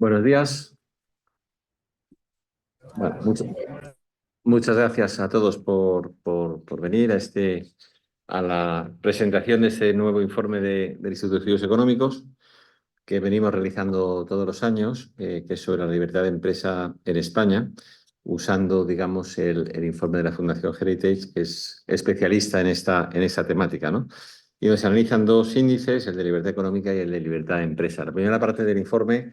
Buenos días. Bueno, muchas gracias a todos por venir a la presentación de este nuevo informe del Instituto de Estudios Económicos que venimos realizando todos los años, que es sobre la libertad de empresa en España, usando, digamos, el informe de la Fundación Heritage, que es especialista en esta temática, ¿no? Y donde se analizan dos índices, el de libertad económica y el de libertad de empresa. La primera parte del informe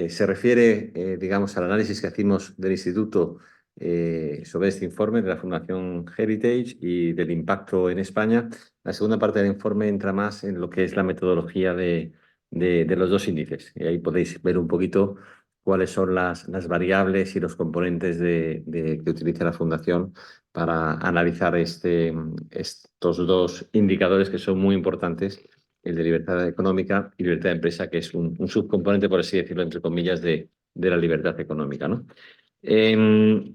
se refiere, digamos, al análisis que hacemos del Instituto sobre este informe de la Fundación Heritage y del impacto en España. La segunda parte del informe entra más en lo que es la metodología de los dos índices. Y ahí podéis ver un poquito cuáles son las variables y los componentes que utiliza la Fundación para analizar estos dos indicadores que son muy importantes, el de libertad económica y libertad de empresa, que es un subcomponente, por así decirlo, entre comillas, de la libertad económica, ¿no? Em,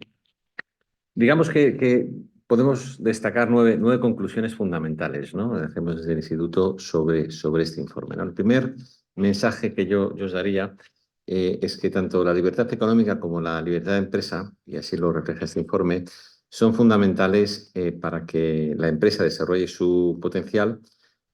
digamos que podemos destacar nueve conclusiones fundamentales, ¿no? Hacemos desde el Instituto sobre este informe, ¿no? El primer mensaje que yo os daría es que tanto la libertad económica como la libertad de empresa, y así lo refleja este informe, son fundamentales para que la empresa desarrolle su potencial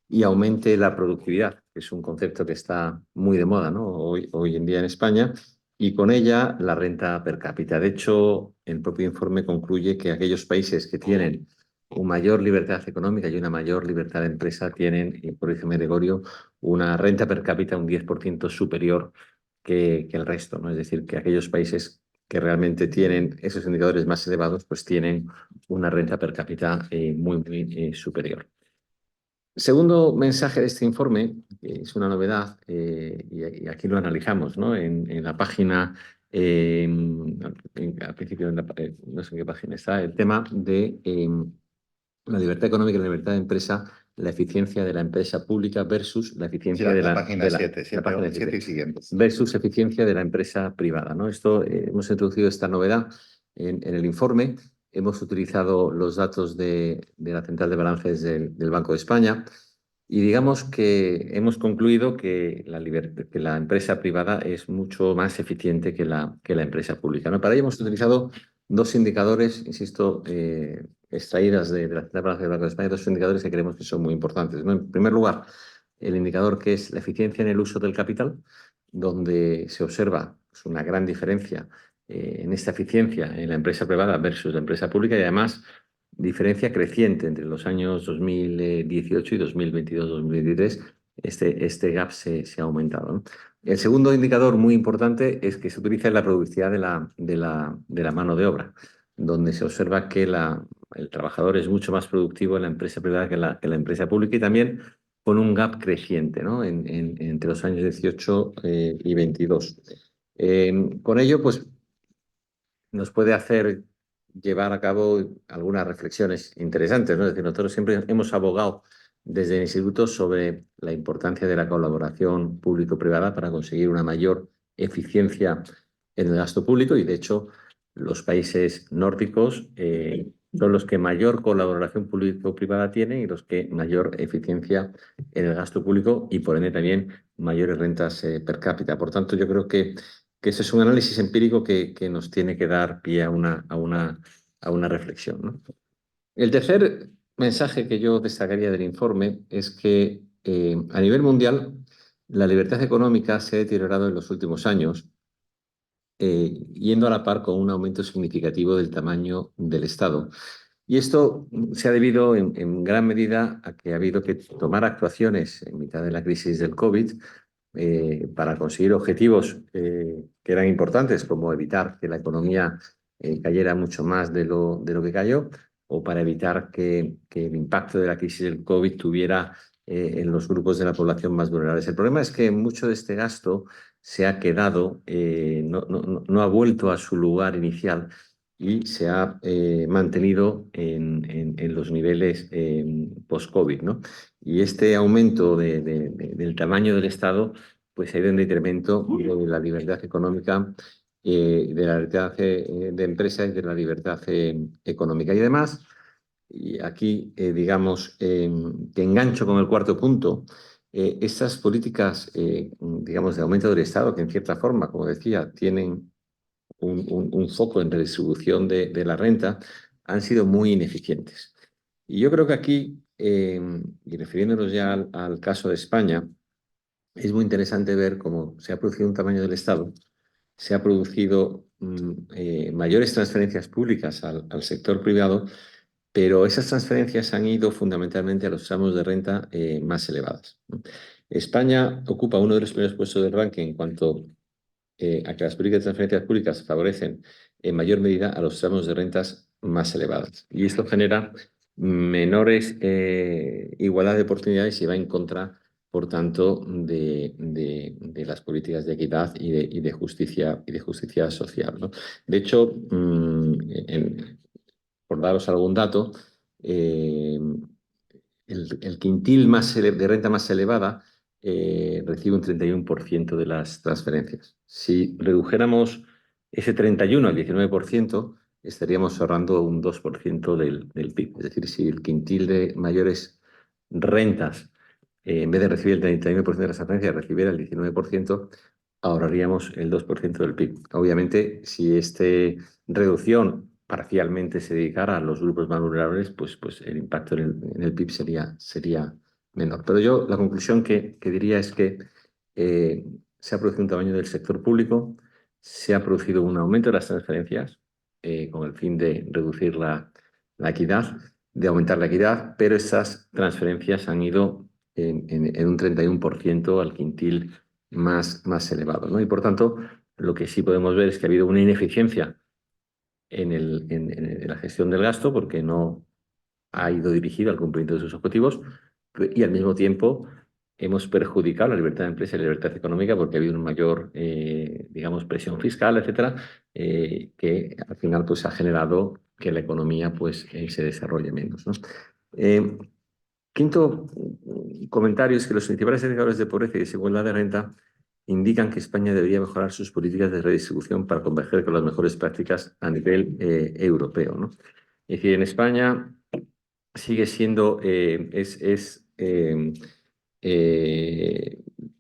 y aumente la productividad, que es un concepto que está muy de moda, ¿no? Hoy en día en España, y con ella la renta per cápita. De hecho, el propio informe concluye que aquellos países que tienen una mayor libertad económica y una mayor libertad de empresa tienen, y por ejemplo, Gregorio, una renta per cápita un 10% superior que el resto, ¿no? Es decir, que aquellos países que realmente tienen esos indicadores más elevados, pues tienen una renta per cápita muy superior. Segundo mensaje de este informe, que es una novedad, y aquí lo analizamos, ¿no? En la página, al principio, no sé en qué página está, el tema de la libertad económica y la libertad de empresa, la eficiencia de la empresa pública versus la Sí, eficiencia la página 7, la página 7 7, y siguientes. versus eficiencia de la empresa privada, ¿no? Esto, hemos introducido esta novedad en el informe. Hemos utilizado los datos de la central de balances del Banco de España y digamos que hemos concluido que que la empresa privada es mucho más eficiente que la empresa pública, ¿no? Para ello hemos utilizado dos indicadores, insisto, extraídas de la central de balances del Banco de España, dos indicadores que creemos que son muy importantes, ¿no? En primer lugar, el indicador que es la eficiencia en el uso del capital, donde se observa pues, una gran diferencia en esta eficiencia en la empresa privada versus la empresa pública y además diferencia creciente entre los años 2018 y 2022-2023. Este gap se ha aumentado, ¿no? El segundo indicador muy importante es que se utiliza en la productividad de la mano de obra, donde se observa que el trabajador es mucho más productivo en la empresa privada que la empresa pública y también con un gap creciente, ¿no? Entre los años 18 y 22. Con ello, pues nos puede hacer llevar a cabo algunas reflexiones interesantes, ¿no? Es decir, nosotros siempre hemos abogado desde el Instituto sobre la importancia de la colaboración público-privada para conseguir una mayor eficiencia en el gasto público y, de hecho, los países nórdicos son los que mayor colaboración público-privada tienen y los que mayor eficiencia en el gasto público y, por ende, también mayores rentas per cápita. Por tanto, yo creo que ese es un análisis empírico que nos tiene que dar pie a una reflexión, ¿no? El tercer mensaje que yo destacaría del informe es que a nivel mundial la libertad económica se ha deteriorado en los últimos años, yendo a la par con un aumento significativo del tamaño del Estado. Y esto se ha debido en gran medida a que ha habido que tomar actuaciones en mitad de la crisis del COVID para conseguir objetivos que eran importantes, como evitar que la economía cayera mucho más de lo que cayó, o para evitar que el impacto de la crisis del COVID tuviera en los grupos de la población más vulnerables. El problema es que mucho de este gasto se ha quedado, no ha vuelto a su lugar inicial y se ha mantenido en los niveles post-COVID, ¿no? Y este aumento del tamaño del Estado pues ha ido en detrimento de la libertad económica, de la libertad de empresa y de la libertad económica. Y además, y aquí digamos que engancho con el cuarto punto, estas políticas, digamos, de aumento del Estado, que en cierta forma, como decía, tienen un foco en redistribución de la renta, han sido muy ineficientes. Y yo creo que aquí, y refiriéndonos ya al caso de España, es muy interesante ver cómo se ha producido un tamaño del Estado, se ha producido mayores transferencias públicas al sector privado, pero esas transferencias han ido fundamentalmente a los tramos de renta más elevadas. España ocupa uno de los primeros puestos del ranking en cuanto a que las políticas de transferencias públicas favorecen en mayor medida a los tramos de rentas más elevadas. Y esto genera menores igualdad de oportunidades y va en contra, por tanto, de las políticas de equidad y de justicia social, ¿no? De hecho, por daros algún dato, eh, el quintil de renta más elevada recibe un 31% de las transferencias. Si redujéramos ese 31 al 19%, estaríamos ahorrando un 2% del PIB. Es decir, si el quintil de mayores rentas, en vez de recibir el 39% de las transferencias, recibiera el 19%, ahorraríamos el 2% del PIB. Obviamente, si esta reducción parcialmente se dedicara a los grupos más vulnerables, pues el impacto en el PIB sería menor. Pero yo la conclusión que diría es que se ha producido un tamaño del sector público, se ha producido un aumento de las transferencias con el fin de reducir la equidad, de aumentar la equidad, pero esas transferencias han ido en un 31% al quintil más elevado, ¿no? Y por tanto, lo que sí podemos ver es que ha habido una ineficiencia en la gestión del gasto porque no ha ido dirigido al cumplimiento de sus objetivos y al mismo tiempo hemos perjudicado la libertad de empresa y la libertad económica porque ha habido una mayor, digamos, presión fiscal, etcétera, que al final pues, ha generado que la economía pues, se desarrolle menos, ¿no? Quinto comentario es que los principales indicadores de pobreza y desigualdad de renta indican que España debería mejorar sus políticas de redistribución para converger con las mejores prácticas a nivel europeo, ¿no? Es decir, en España sigue siendo, es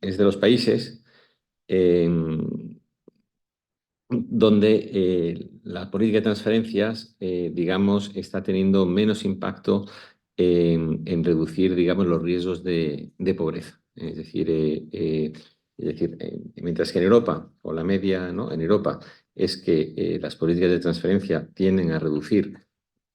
de los países eh, donde la política de transferencias, digamos, está teniendo menos impacto en reducir, digamos, los riesgos de pobreza. Mientras que en Europa, o la media, ¿no? En Europa, es que las políticas de transferencia tienden a reducir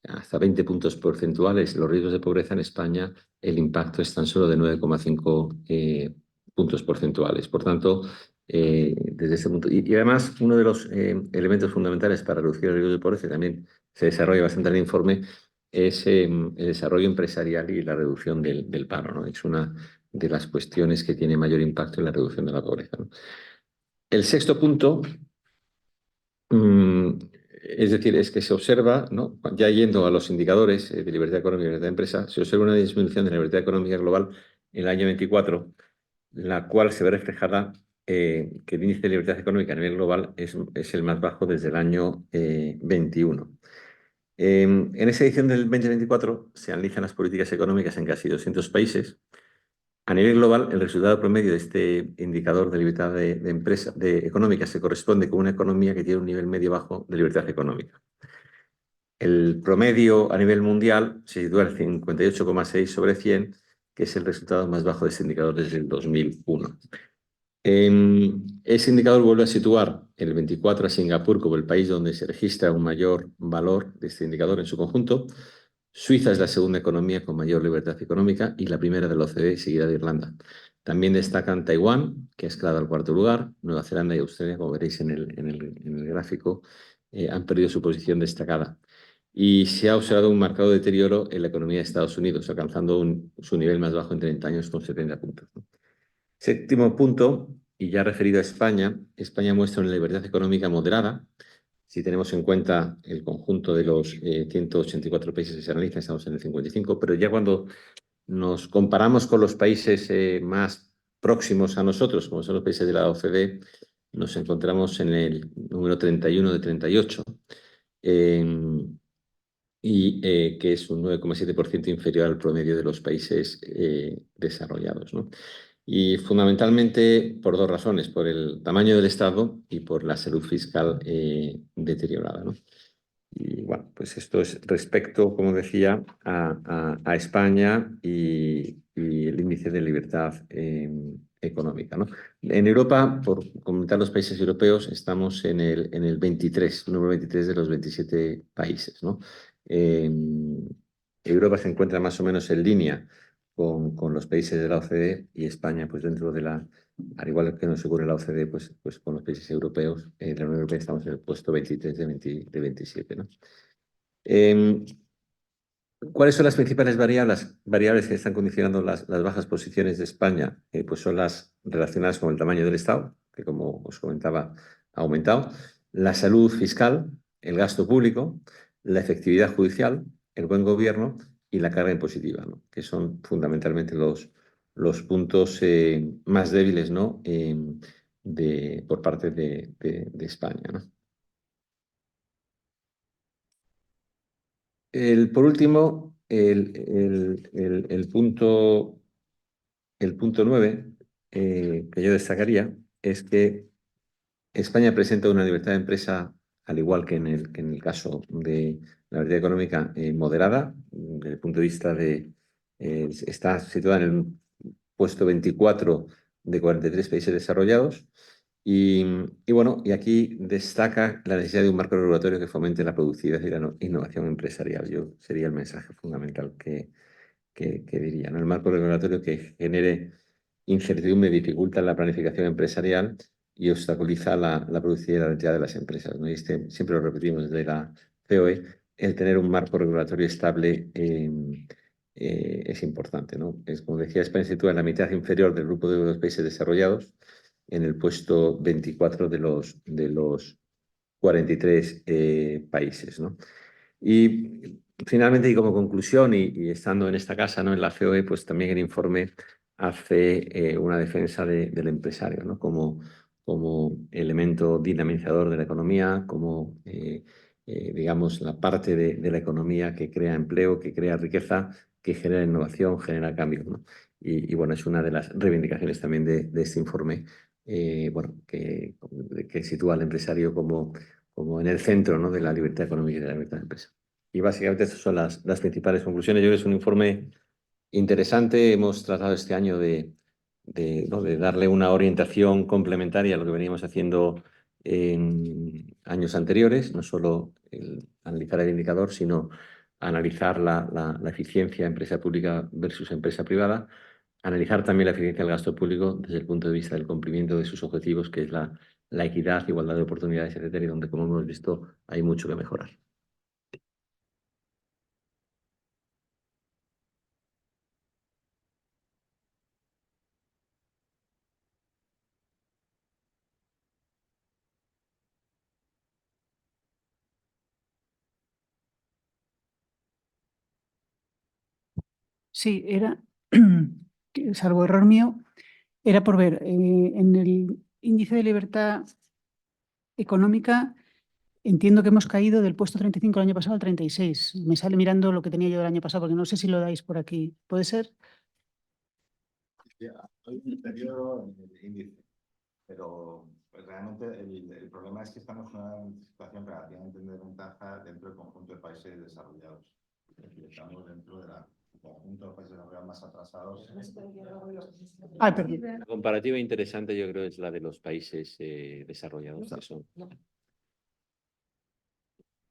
hasta 20 puntos porcentuales los riesgos de pobreza. En España el impacto es tan solo de 9,5 puntos porcentuales. Por tanto, desde ese punto. Y además, uno de los elementos fundamentales para reducir el riesgo de pobreza, y también se desarrolla bastante en el informe, es el desarrollo empresarial y la reducción del paro, ¿no? Es una de las cuestiones que tiene mayor impacto en la reducción de la pobreza, ¿no? El sexto punto, mm, es decir, es que se observa, ¿no? Ya yendo a los indicadores de libertad económica y libertad de empresa, se observa una disminución de la libertad económica global en el año 24, la cual se ve reflejada que el índice de libertad económica a nivel global es el más bajo desde el año 21. En esa edición del 2024 se analizan las políticas económicas en casi 200 países. A nivel global, el resultado promedio de este indicador de libertad de empresa, económica se corresponde con una economía que tiene un nivel medio-bajo de libertad económica. El promedio a nivel mundial se sitúa en 58,6 sobre 100, que es el resultado más bajo de este indicador desde el 2001. Ese indicador vuelve a situar el 24 a Singapur como el país donde se registra un mayor valor de este indicador en su conjunto. Suiza es la segunda economía con mayor libertad económica y la primera de la OCDE, seguida de Irlanda. También destacan Taiwán, que ha escalado al cuarto lugar. Nueva Zelanda y Australia, como veréis en el gráfico, han perdido su posición destacada. Y se ha observado un marcado deterioro en la economía de Estados Unidos, alcanzando su nivel más bajo en 30 años con 70 puntos. Séptimo punto, y ya referido a España, España muestra una libertad económica moderada. Si tenemos en cuenta el conjunto de los 184 países que se analizan, estamos en el 55, pero ya cuando nos comparamos con los países más próximos a nosotros, como son los países de la OCDE, nos encontramos en el número 31 de 38, que es un 9,7% inferior al promedio de los países desarrollados, ¿no? Y fundamentalmente por dos razones, por el tamaño del Estado y por la salud fiscal deteriorada, ¿no? Y bueno, pues esto es respecto, como decía, a España y el índice de libertad económica, ¿no? En Europa, por comentar los países europeos, estamos en el 23, número 23 de los 27 países, ¿no? Eh, Europa se encuentra más o menos en línea con los países de la OCDE y España, pues dentro de la, al igual que nos ocurre la OCDE, pues con los países europeos, de la Unión Europea estamos en el puesto 23 de 27, ¿no? Eh, ¿Cuáles son las principales variables que están condicionando las bajas posiciones de España? Pues son las relacionadas con el tamaño del Estado, que como os comentaba, ha aumentado, la salud fiscal, el gasto público, la efectividad judicial, el buen gobierno y la carga impositiva, ¿no? Que son fundamentalmente los puntos más débiles, ¿no? Por parte de España, ¿no? Por último, el punto 9 que yo destacaría es que España presenta una libertad de empresa, al igual que en el caso de la libertad económica, moderada, desde el punto de vista está situada en el puesto 24 de 43 países desarrollados. Y, y bueno, y aquí destaca la necesidad de un marco regulatorio que fomente la productividad y la innovación empresarial. Yo sería el mensaje fundamental que diría, ¿no? El marco regulatorio que genere incertidumbre dificulta la planificación empresarial y obstaculiza la productividad y la rentabilidad de las empresas, ¿no? Y siempre lo repetimos desde la COE, el tener un marco regulatorio estable es importante, ¿no? Es, como decía, España se sitúa en la mitad inferior del grupo de los países desarrollados, en el puesto 24 de los 43 países, ¿no? Y finalmente, y como conclusión, y estando en esta casa, ¿no? En la COE, pues también el informe hace una defensa del empresario, ¿no? Como elemento dinamizador de la economía, como, digamos, la parte de la economía que crea empleo, que crea riqueza, que genera innovación, genera cambios, ¿no? Y, bueno, es una de las reivindicaciones también de este informe, bueno, que sitúa al empresario como en el centro, ¿no? De la libertad económica y de la libertad de empresa. Y básicamente estas son las principales conclusiones. Yo creo que es un informe interesante. Hemos tratado este año ¿no? de darle una orientación complementaria a lo que veníamos haciendo en años anteriores, no solo analizar el indicador, sino analizar la eficiencia empresa pública versus empresa privada, analizar también la eficiencia del gasto público desde el punto de vista del cumplimiento de sus objetivos, que es la equidad, igualdad de oportunidades, etcétera, y donde, como hemos visto, hay mucho que mejorar. Sí, era, salvo error mío, era por ver en el índice de libertad económica, entiendo que hemos caído del puesto 35 el año pasado al 36. Me sale mirando lo que tenía yo el año pasado, porque no sé si lo dais por aquí. ¿Puede ser? Hay un deterioro en el índice, pero pues, realmente el problema es que estamos en una situación relativamente de ventaja dentro del conjunto de países desarrollados. Es decir, estamos dentro del conjunto de países desarrollados más atrasados. Ah, perdón. La comparativa interesante, yo creo, es la de los países desarrollados que son.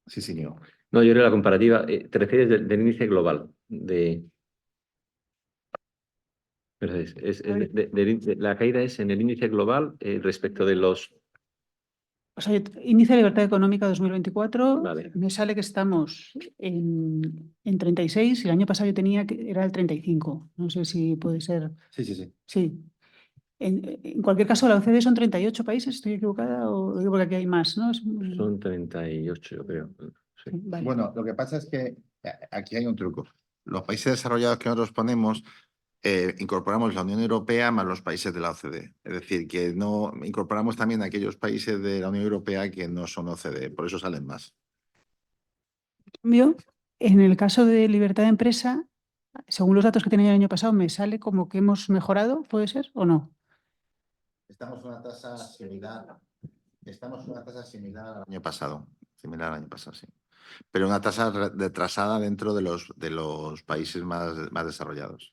Sí, señor. No, yo creo la comparativa, te refieres del índice global, pero la caída es en el índice global respecto de los. O sea, índice de libertad económica 2024, Vale. me sale que estamos en 36 y el año pasado yo tenía que era el 35. No sé si puede ser. Sí, sí, sí. Sí. En cualquier caso, la OCDE son 38 países, ¿estoy equivocada? O lo digo porque aquí hay más, ¿no? Son 38, yo creo. Sí. Vale. Bueno, lo que pasa es que aquí hay un truco. Los países desarrollados que nosotros ponemos incorporamos la Unión Europea más los países de la OCDE. Es decir, que no incorporamos también aquellos países de la Unión Europea que no son OCDE, por eso salen más. En cambio, en el caso de libertad de empresa, según los datos que tenía el año pasado, me sale como que hemos mejorado, ¿puede ser o no? Estamos en una tasa similar. Estamos en una tasa similar al año pasado. Similar al año pasado, sí. Pero una tasa retrasada dentro de los países más desarrollados.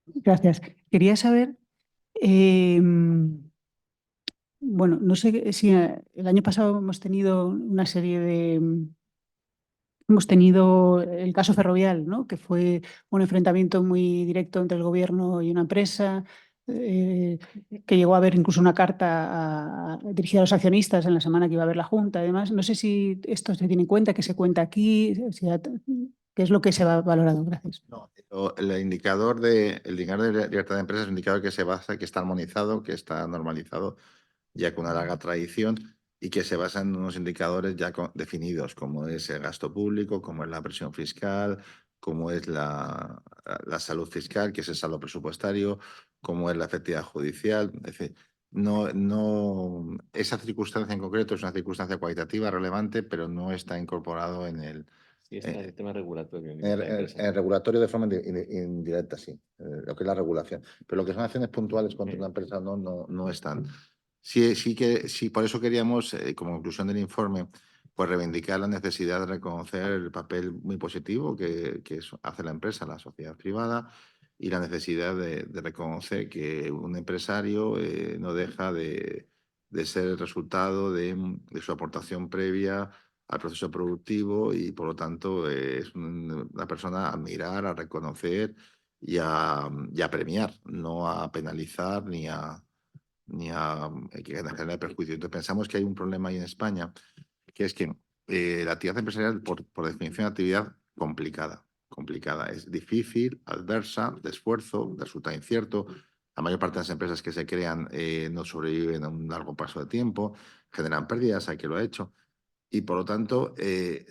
Gracias. Quería saber, bueno, no sé si el año pasado hemos tenido una serie de, hemos tenido el caso Ferrovial, ¿no? Que fue un enfrentamiento muy directo entre el gobierno y una empresa, que llegó a haber incluso una carta dirigida a los accionistas en la semana que iba a haber la Junta. Además, no sé si esto se tiene en cuenta, que se cuenta aquí, qué es lo que se va valorado. Gracias. No, el indicador de libertad de empresas es un indicador que se basa, que está armonizado, que está normalizado, ya con una larga tradición y que se basa en unos indicadores ya definidos, como es el gasto público, como es la presión fiscal, como es la salud fiscal, que es el saldo presupuestario, como es la efectividad judicial. Es decir, esa circunstancia en concreto es una circunstancia cualitativa relevante, pero no está incorporado en el, Sí, está el tema regulatorio. el regulatorio de forma indirecta, sí, lo que es la regulación. Pero lo que son acciones puntuales contra una empresa no están. Sí, por eso queríamos, como conclusión del informe, pues reivindicar la necesidad de reconocer el papel muy positivo que hace la empresa, la sociedad privada, y la necesidad de reconocer que un empresario no deja de ser el resultado de su aportación previa al proceso productivo y por lo tanto es una persona a admirar, a reconocer y a premiar, no a penalizar ni a que generar perjuicio. Entonces pensamos que hay un problema ahí en España, que es que la actividad empresarial, por definición, es actividad complicada. Es difícil, adversa, de esfuerzo, resulta incierto. La mayor parte de las empresas que se crean no sobreviven a un largo paso de tiempo, generan pérdidas, hay que lo ha hecho. Y por lo tanto,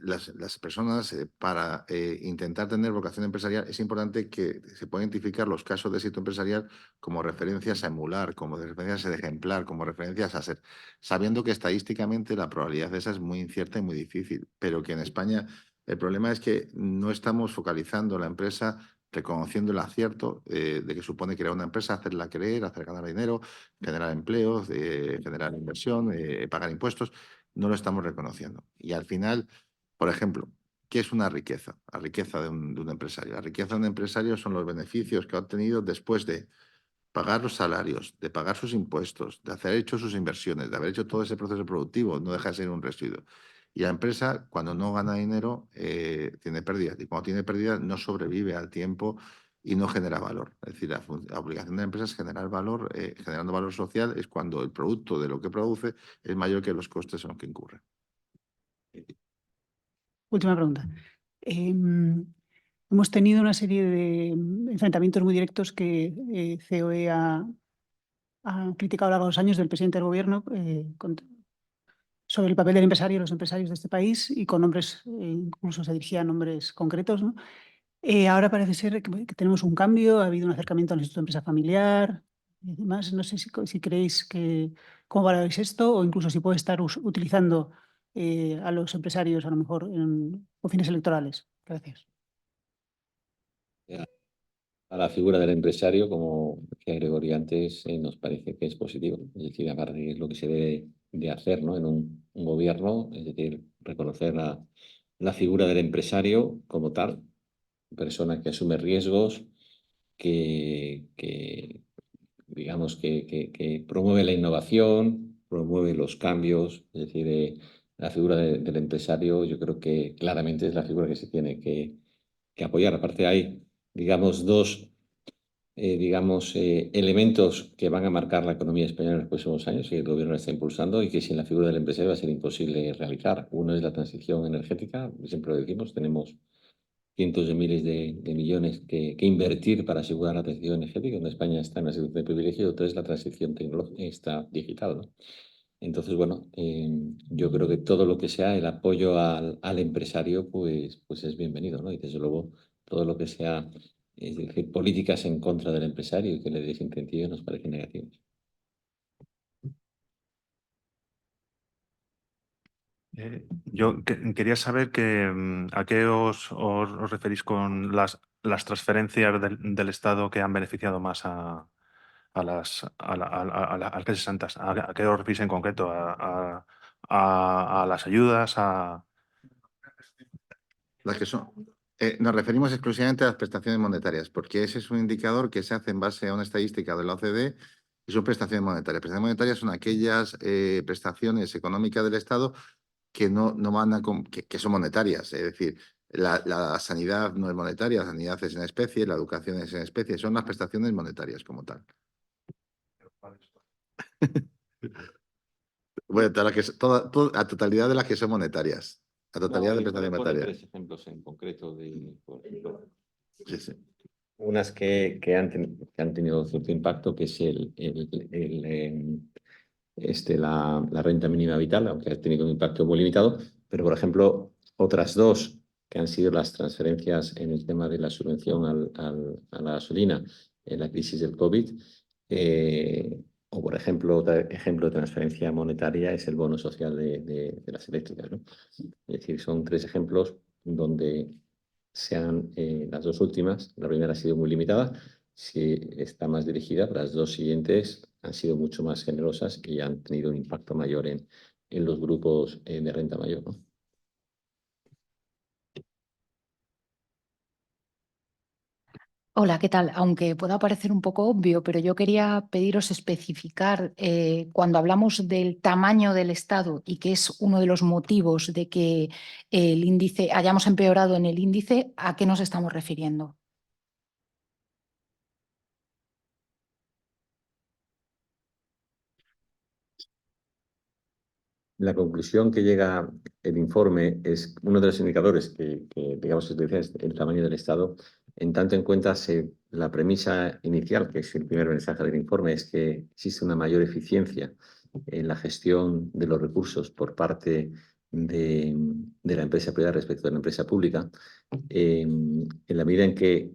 las personas, para intentar tener vocación empresarial, es importante que se puedan identificar los casos de éxito empresarial como referencias a emular, como referencias a ejemplar, como referencias a ser, sabiendo que estadísticamente la probabilidad de esa es muy incierta y muy difícil, pero que en España el problema es que no estamos focalizando la empresa reconociendo el acierto de que supone crear una empresa, hacerla creer, hacer ganar dinero, generar empleos, generar inversión, pagar impuestos, no lo estamos reconociendo. Y al final, por ejemplo, ¿qué es una riqueza? La riqueza de un empresario. La riqueza de un empresario son los beneficios que ha obtenido después de pagar los salarios, de pagar sus impuestos, de haber hecho sus inversiones, de haber hecho todo ese proceso productivo, no deja de ser un residuo. Y la empresa, cuando no gana dinero, tiene pérdidas. Y cuando tiene pérdidas, no sobrevive al tiempo y no genera valor. Es decir, la obligación de la empresa es generar valor, generando valor social, es cuando el producto de lo que produce es mayor que los costes en los que incurre. Última pregunta. Hemos tenido una serie de enfrentamientos muy directos que COE ha criticado a lo largo de los años del presidente del gobierno sobre el papel del empresario y los empresarios de este país y con nombres, incluso se dirigía a nombres concretos, ¿no? Ahora parece ser que tenemos un cambio, ha habido un acercamiento al Instituto de Empresa Familiar y demás. No sé si creéis que, cómo valoráis esto o incluso si puede estar utilizando a los empresarios a lo mejor con fines electorales. Gracias. A la figura del empresario, como decía Gregorio antes, nos parece que es positivo. Es decir, aparte es lo que se debe de hacer, ¿no? En un gobierno, es decir, reconocer la figura del empresario como tal, persona que asume riesgos, que digamos, que promueve la innovación, promueve los cambios, es decir, la figura del empresario yo creo que claramente es la figura que se tiene que apoyar. Aparte hay, digamos, dos elementos que van a marcar la economía española en los próximos años y el gobierno está impulsando y que sin la figura del empresario va a ser imposible realizar. Uno es la transición energética, siempre lo decimos, tenemos cientos de miles de millones que invertir para asegurar la transición energética, donde España está en una situación de privilegio, y otra es la transición tecnológica, digital, ¿no? Entonces, bueno, yo creo que todo lo que sea el apoyo al empresario, pues es bienvenido, ¿no? Y desde luego, todo lo que sea, es decir, políticas en contra del empresario y que le desincentive nos parece negativo. Yo quería saber a qué os referís con las transferencias del Estado que han beneficiado más a las clases santas. ¿A qué os referís en concreto? ¿A las ayudas? Las que son, nos referimos exclusivamente a las prestaciones monetarias, porque ese es un indicador que se hace en base a una estadística de la OCDE y son prestaciones monetarias. Prestaciones monetarias son aquellas prestaciones económicas del Estado que no van que son monetarias. Es decir, la sanidad no es monetaria, la sanidad es en especie, la educación es en especie, son las prestaciones monetarias como tal. Bueno, la totalidad de las que son monetarias. La totalidad de prestaciones pone monetarias. 3 ejemplos en concreto por ejemplo, Sí, sí. unas que han tenido cierto impacto, que es la renta mínima vital, aunque ha tenido un impacto muy limitado, pero por ejemplo, otras dos que han sido las transferencias en el tema de la subvención a la gasolina en la crisis del COVID, o por ejemplo, otro ejemplo de transferencia monetaria es el bono social de las eléctricas, ¿no? Es decir, son 3 ejemplos donde las 2 últimas, la primera ha sido muy limitada, sí está más dirigida, pero las 2 siguientes han sido mucho más generosas y han tenido un impacto mayor en los grupos de renta mayor, ¿no? Hola, ¿qué tal? Aunque pueda parecer un poco obvio, pero yo quería pediros especificar cuando hablamos del tamaño del Estado y que es uno de los motivos de que el índice hayamos empeorado en el índice, ¿a qué nos estamos refiriendo? La conclusión que llega el informe es uno de los indicadores que digamos, es el tamaño del Estado. En tanto en cuenta, la premisa inicial, que es el primer mensaje del informe, es que existe una mayor eficiencia en la gestión de los recursos por parte de la empresa privada respecto a la empresa pública, en la medida en que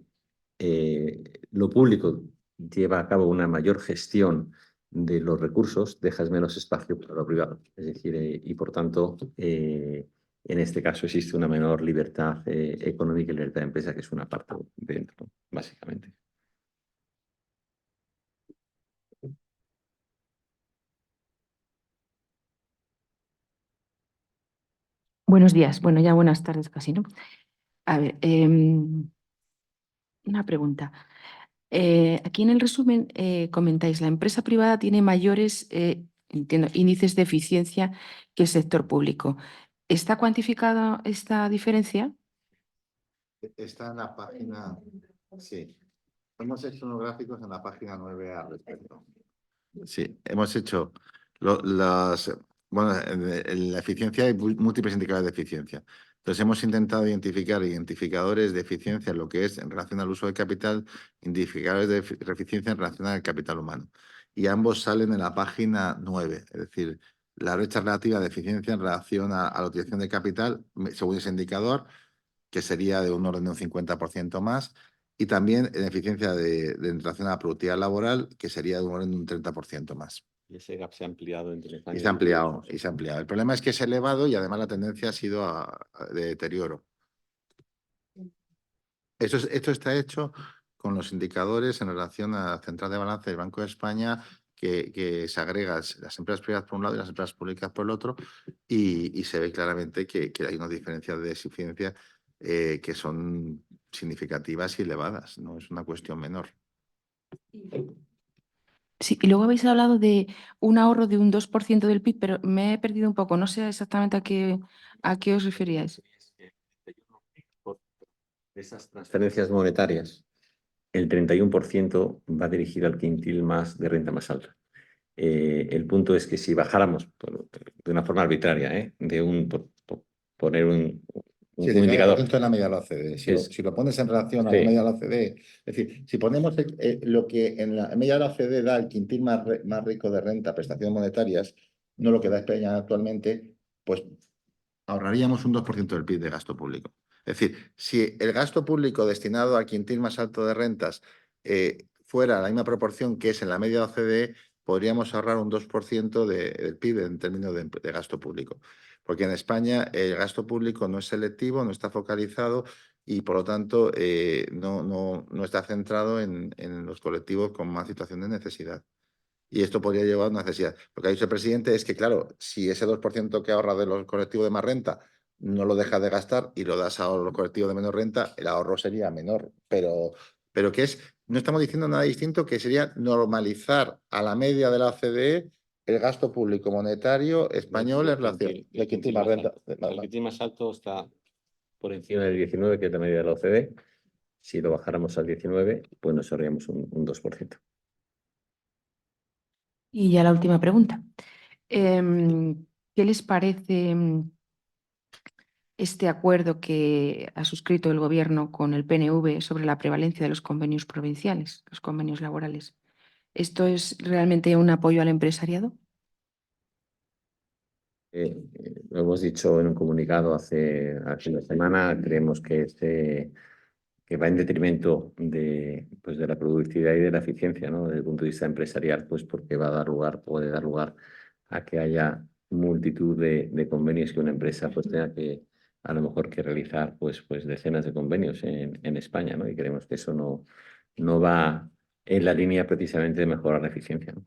lo público lleva a cabo una mayor gestión de los recursos, dejas menos espacio para lo privado. Es decir, y por tanto, en este caso existe una menor libertad económica y libertad de empresa, que es una parte dentro, básicamente. Buenos días, bueno, ya buenas tardes casi, ¿no? A ver, una pregunta. Aquí en el resumen comentáis, la empresa privada tiene mayores, entiendo, índices de eficiencia que el sector público. ¿Está cuantificada esta diferencia? Está en la página, sí. Hemos hecho unos gráficos en la página 9 al respecto. Sí, hemos hecho bueno, en la eficiencia hay múltiples indicadores de eficiencia. Entonces hemos intentado identificar identificadores de eficiencia en lo que es en relación al uso del capital, indicadores de eficiencia en relación al capital humano. Y ambos salen en la página 9, es decir, la brecha relativa de eficiencia en relación a la utilización de capital, según ese indicador, que sería de un orden de un 50% más, y también en eficiencia en relación a la productividad laboral, que sería de un orden de un 30% más. Y ese gap se ha ampliado entre los años. Y se ha ampliado, y se ha ampliado. El problema es que es elevado y además la tendencia ha sido de deterioro. Esto está hecho con los indicadores en relación a la central de balance del Banco de España, que se agregan las empresas privadas por un lado y las empresas públicas por el otro, y se ve claramente que hay unas diferencias de eficiencia que son significativas y elevadas, no es una cuestión menor. Sí, y luego habéis hablado de un ahorro de un 2% del PIB, pero me he perdido un poco, no sé exactamente a qué os referíais. De esas transferencias monetarias, el 31% va dirigido al quintil más de renta más alta. El punto es que si bajáramos de una forma arbitraria, por poner un indicador. Esto es la media de la OCDE. Si lo pones en relación a Sí. la media de la OCDE, es decir, si ponemos lo que en la media de la OCDE da el quintil más rico de renta, prestaciones monetarias, no lo que da España actualmente, pues ahorraríamos un 2% del PIB de gasto público. Es decir, si el gasto público destinado al quintil más alto de rentas fuera la misma proporción que es en la media de OCDE, podríamos ahorrar un 2% del PIB en términos de gasto público. Porque en España el gasto público no es selectivo, no está focalizado y por lo tanto no está centrado en los colectivos con más situación de necesidad. Y esto podría llevar a una necesidad. Lo que ha dicho el presidente es que, claro, si ese 2% que ahorra de los colectivos de más renta no lo dejas de gastar y lo das a los colectivos de menor renta, el ahorro sería menor. Pero que no estamos diciendo nada distinto, que sería normalizar a la media de la OCDE el gasto público monetario español en relación El que tiene más alto está por encima del 19, que es la media de la OCDE. Si lo bajáramos al 19, pues nos ahorraríamos un 2%. Y ya la última pregunta. ¿Qué les parece este acuerdo que ha suscrito el Gobierno con el PNV sobre la prevalencia de los convenios provinciales, los convenios laborales? ¿Esto es realmente un apoyo al empresariado? Lo hemos dicho en un comunicado hace una semana, creemos que va en detrimento pues de la productividad y de la eficiencia, ¿no? Desde el punto de vista empresarial, pues porque puede dar lugar a que haya multitud de convenios que una empresa pues tenga que a lo mejor que realizar pues decenas de convenios en España, ¿no? Y creemos que eso no va en la línea precisamente de mejorar la eficiencia, ¿no?